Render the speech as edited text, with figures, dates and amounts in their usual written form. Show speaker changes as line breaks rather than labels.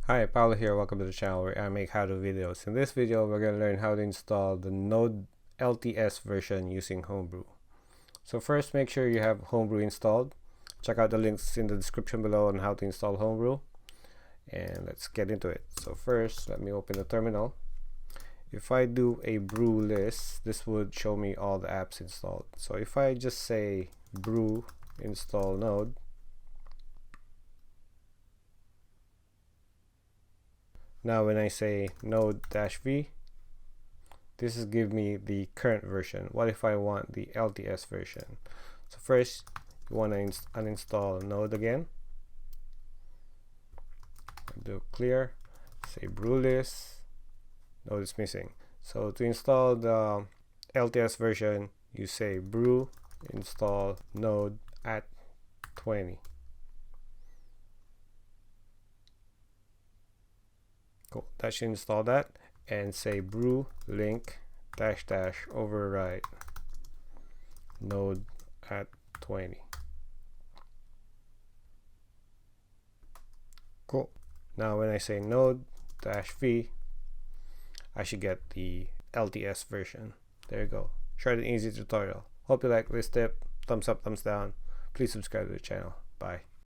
Hi, Paulo here. Welcome to the channel where I make how-to videos. In this video, we're going to learn how to install the Node LTS version using Homebrew. So first, make sure you have Homebrew installed. Check out the links in the description below on how to install Homebrew. And let's get into it. So first, let me open the terminal. If I do a brew list, this would show me all the apps installed. So if I just say brew install node, now when I say node-v, this is give me the current version. What if I want the LTS version? So first, you want to uninstall node again. Do clear, say brew list, node is missing. So to install the LTS version, you say brew install node at 20. Cool. That should install that, and say brew link -- overwrite node at 20. Cool. Now when I say node-v, I should get the LTS version. There you go. Short and easy tutorial. Hope you like this tip. Thumbs up, thumbs down. Please subscribe to the channel. Bye.